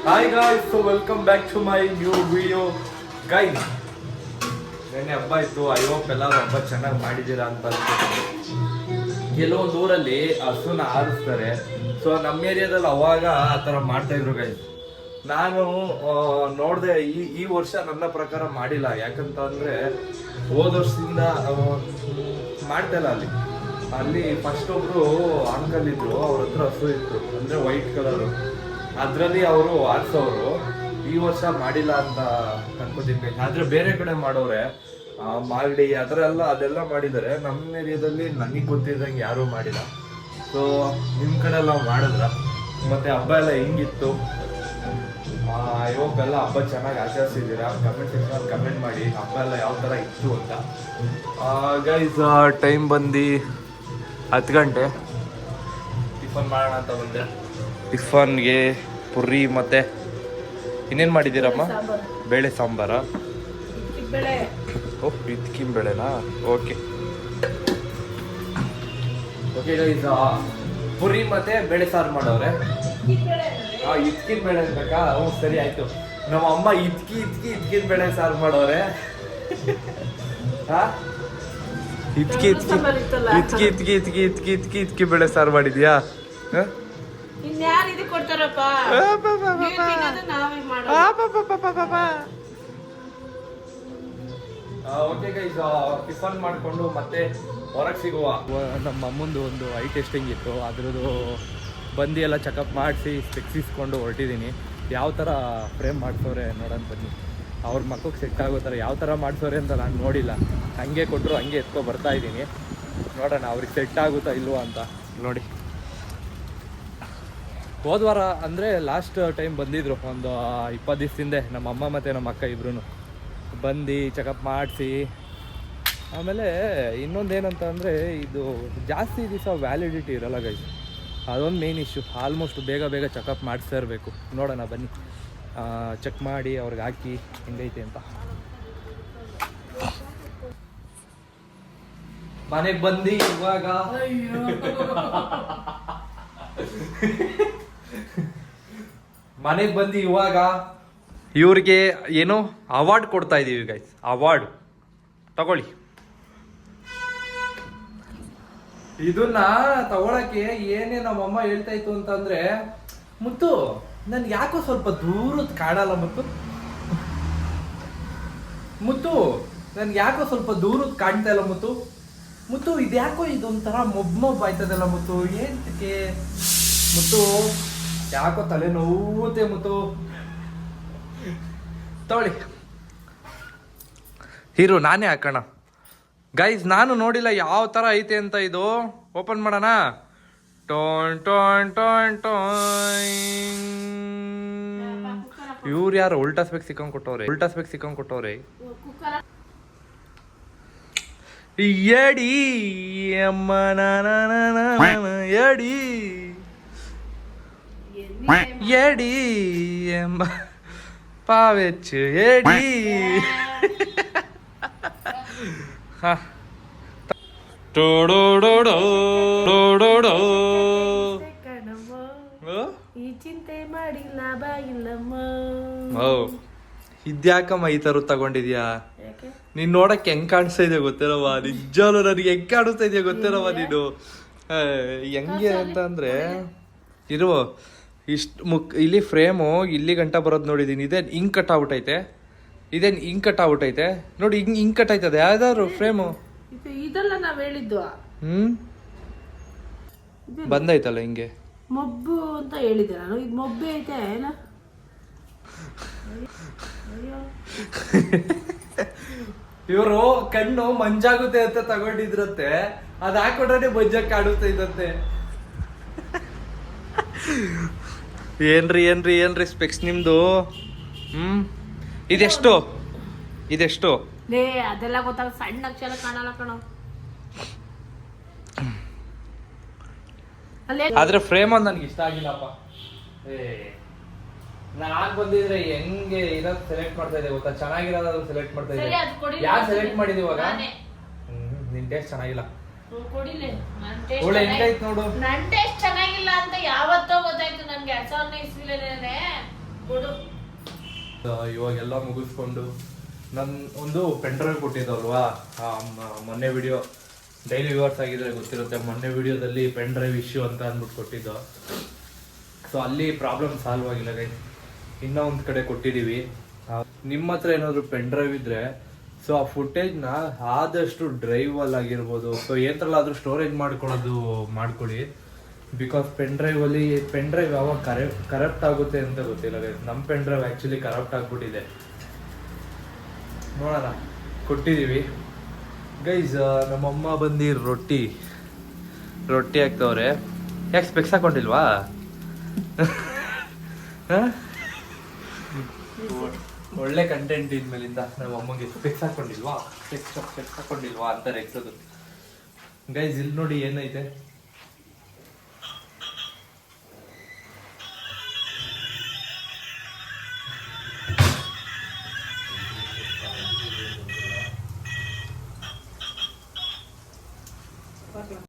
Hi guys, so welcome back to my new video. Guys, ನೆನ್ನೆ ಹಬ್ಬ ಇತ್ತು. I hope ಎಲ್ಲರೂ ಹಬ್ಬ ಚೆನ್ನಾಗಿ ಮಾಡಿದ್ದೀರಾ ಅಂತ ಅನ್ಸುತ್ತೆ. ಕೆಲವೊಂದು ಊರಲ್ಲಿ ಹಸುನ ಆರಿಸ್ತಾರೆ. ಸೊ ನಮ್ಮ ಏರಿಯಾದಲ್ಲಿ ಅವಾಗ ಆ ಥರ ಮಾಡ್ತಾ ಇದ್ರು ಗೈಸ್. ನಾನು ನೋಡಿದೆ ಈ ವರ್ಷ ನನ್ನ ಪ್ರಕಾರ ಮಾಡಿಲ್ಲ. ಯಾಕಂತ ಅಂದರೆ ಹೋದ ವರ್ಷದಿಂದ ಮಾಡ್ತಾ ಇಲ್ಲ ಅಲ್ಲಿ ಫಸ್ಟ್ ಒಬ್ರು ಅಂಕಲ್ ಇದ್ರು, ಅವ್ರ ಹತ್ರ ಹಸು ಇತ್ತು, ಅಂದರೆ ವೈಟ್ ಕಲರು. ಅದರಲ್ಲಿ ಅವರು ಆರಿಸೋರು. ಈ ವರ್ಷ ಮಾಡಿಲ್ಲ ಅಂತ ಅನ್ಕೋತೀನಿ. ಆದರೆ ಬೇರೆ ಕಡೆ ಮಾಡೋರೆ, ಮಾಗಡಿ ಅದೆಲ್ಲ ಮಾಡಿದ್ದಾರೆ. ನಮ್ಮ ಏರಿಯಾದಲ್ಲಿ ನನಗೆ ಗೊತ್ತಿದ್ದಂಗೆ ಯಾರೂ ಮಾಡಿಲ್ಲ. ಸೊ ನಿಮ್ಮ ಕಡೆ ಎಲ್ಲ ಮಾಡಿದ್ರ? ಮತ್ತು ಹಬ್ಬ ಎಲ್ಲ ಹೆಂಗಿತ್ತು? ಇವಕ್ಕೆಲ್ಲ ಹಬ್ಬ ಚೆನ್ನಾಗಿ ಆಚರಿಸಿದ್ದೀರಾ? ಕಮೆಂಟ್ ಸೆಕ್ಷನ್ ಕಮೆಂಟ್ ಮಾಡಿ ಹಬ್ಬ ಎಲ್ಲ ಯಾವ ಥರ ಇತ್ತು ಅಂತ. ಗೈಸ್, ಟೈಮ್ ಬಂದು 10 ಗಂಟೆ. ಟಿಫನ್ ಮಾಡೋಣ ಅಂತ ಬಂದೆ. ಟಿಫನ್ಗೆ ಪುರಿ ಮತ್ತು ಇನ್ನೇನು ಮಾಡಿದ್ದೀರಮ್ಮ? ಬೇಳೆ ಸಾಂಬಾರಾ? ಓಹ್, ಇದ್ಕಿನ ಬೇಳೆನಾ? ಓಕೆ ಗೈಸ್, ಪುರಿ ಮತ್ತು ಬೇಳೆ ಸಾರು ಮಾಡವ್ರೆ. ಇದ್ಕಿನ ಬೇಳೆ ಅನ್ಬೇಕಾ? ಹ್ಞೂ, ಸರಿ ಆಯಿತು. ನಮ್ಮ ಅಮ್ಮ ಇದ್ಕಿನ ಬೇಳೆ ಸಾರು ಮಾಡವ್ರೆ. ಇದ್ಕಿ ಬೇಳೆ ಸಾರು ಮಾಡಿದ್ಯಾ? ಓಕೆ ಗೈಸ್, ಟಿಫನ್ ಮಾಡಿಕೊಂಡು ಮತ್ತೆ ಹೊರಗೆ ಸಿಗುವ. ನಮ್ಮ ಅಮ್ಮಂದು ಒಂದು ಐ ಟೆಸ್ಟಿಂಗ್ ಇತ್ತು, ಅದ್ರದ್ದು ಬಂದು ಎಲ್ಲ ಚೆಕಪ್ ಮಾಡಿಸಿ ಸ್ಪೆಕ್ಸಿಸ್ಕೊಂಡು ಹೊರಟಿದ್ದೀನಿ. ಯಾವ ಥರ ಫ್ರೇಮ್ ಮಾಡಿಸೋರೆ ನೋಡೋಣ ಬನ್ನಿ. ಅವ್ರ ಮಕ್ಕಳಿಗೆ ಸೆಟ್ ಆಗೋ ಥರ ಯಾವ ಥರ ಮಾಡಿಸೋರೆ ಅಂತ ನಾನು ನೋಡಿಲ್ಲ. ಹಂಗೆ ಕೊಟ್ಟರು ಹಂಗೆ ಎತ್ಕೊ ಬರ್ತಾಯಿದ್ದೀನಿ. ನೋಡೋಣ ಅವ್ರಿಗೆ ಸೆಟ್ ಆಗುತ್ತಾ ಇಲ್ವಾ ಅಂತ. ನೋಡಿ, ಹೋದ್ವಾರ ಅಂದರೆ ಲಾಸ್ಟ್ ಟೈಮ್ ಬಂದಿದ್ರು, ಒಂದು 20 ದಿವಸದಿಂದ ನಮ್ಮ ಅಮ್ಮ ಮತ್ತು ನಮ್ಮ ಅಕ್ಕ ಇಬ್ರು ಬಂದು ಚೆಕಪ್ ಮಾಡಿಸಿ. ಆಮೇಲೆ ಇನ್ನೊಂದೇನಂತ ಅಂದರೆ, ಇದು ಜಾಸ್ತಿ ದಿವಸ ವ್ಯಾಲಿಡಿಟಿ ಇರೋಲ್ಲ ಗೈಸ್. ಅದೊಂದು ಮೇನ್ ಇಶ್ಯೂ. ಆಲ್ಮೋಸ್ಟ್ ಬೇಗ ಚೆಕಪ್ ಮಾಡಿಸ್ತಾ ಇರಬೇಕು. ನೋಡೋಣ ಬನ್ನಿ, ಚೆಕ್ ಮಾಡಿ ಅವ್ರಿಗೆ ಹಾಕಿ ಹೆಂಗೈತೆ ಅಂತ. ಮನೆಗೆ ಬಂದು ಇವಾಗ ಇವ್ರಿಗೆ ಏನೋ ಅವಾರ್ಡ್ ಕೊಡ್ತಾ ಇದೀವಿ ಗೈಸ್. ಅವಾರ್ಡ್ ತಗೊಳ್ಳಿ. ಇದನ್ನ ತಗೊಳಕ್ಕೆ ಏನೇ ನಮ್ಮಮ್ಮ ಹೇಳ್ತಾ ಇತ್ತು ಅಂತಂದ್ರೆ, ಮುತ್ತು ನನ್ಗೆ ಯಾಕೋ ಸ್ವಲ್ಪ ದೂರದ ಕಾಡಲ್ಲ ಮುತ್ತು ನನ್ಗೆ ಯಾಕೋ ಸ್ವಲ್ಪ ದೂರದ ಕಾಣ್ತಾ ಇಲ್ಲ ಮುತ್ತು ಇದ್ಯಾಕೋ ಇದೊಂಥರ ಮೊಬ್ಬ ಆಯ್ತದಲ್ಲ ಮುತ್ತು, ಏನ್ತಕ್ಕೆ ಮುತ್ತು? ಯಾಕೋ ತಲೆ ನೋವುತ್ತೆ ಮುತ್ತು. ತಗೊಳ್ಳಿ ಹೀರೋ, ನಾನೇ ಹಾಕೋಣ ಗೈಸ್. ನಾನು ನೋಡಿಲ್ಲ ಯಾವ ಥರ ಐತೆ ಅಂತ. ಇದು ಓಪನ್ ಮಾಡೋಣ. ಇವ್ರು ಯಾರು? ಉಲ್ಟಾ ಸ್ಪೆಕ್ ಸಿಕ್ಕಂಗ್ ಕೊಟ್ಟವ್ರೆ. ಎಡಿ ಅಮ್ಮ ಎಡಿ ಎಂಬ ಪಾವೆಚ್ಚು ಎಡಿ. ಇದ್ಯಾಕಮ್ಮ ಈ ತರ ತಗೊಂಡಿದ್ಯಾ? ನೀನ್ ನೋಡಕ್ ಹೆಂಗ್ ಕಾಣಿಸ್ತಾ ಇದೆಯಾ ಗೊತ್ತಿರವ? ನಿಜಾಲು ನನಗೆ ಹೆಂಗ್ ಕಾಣಿಸ್ತಾ ಇದೆಯಾ ಗೊತ್ತಿರವ ನೀನು? ಹೆಂಗೆ ಅಂತ ಅಂದ್ರೆ, ಇರುವ ಇಲ್ಲಿ ಫ್ರೇಮು ಇಲ್ಲಿ ಗಂಟ ಬರೋದು ನೋಡಿದೀನಿ. ಇದೇನ್ ಹಿಂಗ್ ಕಟ್ ಆಗ್ಬಿಟ್ಟೈತೆ. ನೋಡಿ, ಹಿಂಗ್ ಕಟ್ ಆಯ್ತದೆ ಯಾವ್ದಾದ್ರು ಫ್ರೇಮು. ಇದೆಲ್ಲ ನಾವ್ ಹೇಳಿದ್ದು ಬಂದೈತಲ್ಲ ಹಿಂಗೆ ಮೊಬ್ಬು ಅಂತ ಹೇಳಿದ್ದೆ ನಾನು. ಇದು ಮೊಬ್ಬೆ ಐತೆ ಏನ? ಇವರು ಕಣ್ಣು ಮಂಜಾಗುತ್ತೆ ಅಂತ ತಗೊಂಡಿದ್ರಂತೆ. ಅದ್ ಹಾಕೊಂಡ್ರೆ ಮಂಜಾಗ ಕಾಣುತ್ತಾ ಇದ್ದಂತೆ. ಏನ್ರಿ ಸ್ಪೆಕ್ಸ್ ನಿಮ್ದು? ಇದೆಷ್ಟು? ಅದೆಲ್ಲ ಗೊತ್ತಾಗ, ಸಣ್ಣ ಅಕ್ಷರ ಕಾಣಲ್ಲ ಕಣೋ. ಆದ್ರೆ ಫ್ರೇಮ್ ಒಂದು ನನಗೆ ಇಷ್ಟ ಆಗಿಲ್ಲಪ್ಪ. ನಾನ್ ಬಂದಿದ್ರೆ ಹೆಂಗೆ ಇರೋದು ಸೆಲೆಕ್ಟ್ ಮಾಡ್ತಾ ಇದ್ದೆ ಗೊತ್ತಾ? ಚೆನ್ನಾಗಿರೋದು ಸೆಲೆಕ್ಟ್ ಮಾಡ್ತಾ ಇದ್ದೆ. ಯಾರು ಸೆಲೆಕ್ಟ್ ಮಾಡಿದ್ ಇವಾಗ? ನಿನ್ ಟೇಸ್ಟ್ ಚೆನ್ನಾಗಿಲ್ಲ. ನನ್ ಟೇಸ್ಟ್ ಚೆನ್ನಾಗಿಲ್ಲ ಅಂತ ಯಾವತ್ತೋ ಗೊತ್ತಾಯ್ತು ನನ್ಗೆ. 2000 ಇಸ್ವಿಲೇನೆ ಇವಾಗೆಲ್ಲ ಮುಗಿಸ್ಕೊಂಡು ನನ್ನ ಒಂದು ಪೆನ್ಡ್ರೈವ್ ಕೊಟ್ಟಿದ್ದಲ್ವಾ ಮೊನ್ನೆ ವಿಡಿಯೋ ಡೈಲಿ ವ್ಯೂವರ್ಸ್ ಆಗಿದ್ರೆ ಗೊತ್ತಿರುತ್ತೆ, ಮೊನ್ನೆ ವಿಡಿಯೋದಲ್ಲಿ ಪೆನ್ಡ್ರೈವ್ ಇಶ್ಯೂ ಅಂತ ಅಂದ್ಬಿಟ್ಟು ಕೊಟ್ಟಿದ್ದು. ಸೊ ಅಲ್ಲಿ ಪ್ರಾಬ್ಲಮ್ ಸಾಲ್ವ್ ಆಗಿಲ್ಲ ಗೈಸ್, ಇನ್ನೂ ಒಂದು ಕಡೆ ಕೊಟ್ಟಿದ್ದೀವಿ. ನಿಮ್ಮ ಹತ್ರ ಏನಾದರೂ ಪೆನ್ಡ್ರೈವ್ ಇದ್ದರೆ ಸೊ ಆ ಫುಟೇಜ್ನ ಆದಷ್ಟು ಡ್ರೈವಲ್ಲಿ ಆಗಿರ್ಬೋದು, ಸೊ ಏನರಲ್ಲಾದರೂ ಸ್ಟೋರೇಜ್ ಮಾಡ್ಕೊಳ್ಳೋದು ಮಾಡ್ಕೊಳ್ಳಿ. ಬಿಕಾಸ್ ಪೆನ್ಡ್ರೈವ್ ಯಾವಾಗ ಕರಪ್ಟ್ ಆಗುತ್ತೆ ಅಂತ ಗೊತ್ತಿಲ್ಲ ಗೈಸ್. ನಮ್ಮ ಪೆನ್ಡ್ರೈವ್ ಆ್ಯಕ್ಚುಲಿ ಕರಪ್ಟ್ ಆಗಿಬಿಟ್ಟಿದೆ. ನೋಡೋಣ, ಕೊಟ್ಟಿದ್ದೀವಿ ಗೈಸ್. ನಮ್ಮಮ್ಮ ಬಂದು ರೊಟ್ಟಿ ಹಾಕ್ತವ್ರೆ. ಯಾಕೆ ಸ್ಪೆಕ್ಸ್ ಹಾಕೊಂಡಿಲ್ವಾ? ಒಳ್ಳೆ ಕಂಟೆಂಟ್ ಇದ್ಮೇಲಿಂದ ನಮ್ಮ ಅಮ್ಮಗೆ ಸ್ಪೆಕ್ಸ್ ಹಾಕೊಂಡಿಲ್ವಾ ಅಂತ ರೆಕ್ಸೋದು. ಗೈಸ್ ಇಲ್ಲಿ ನೋಡಿ ಏನೈತೆ.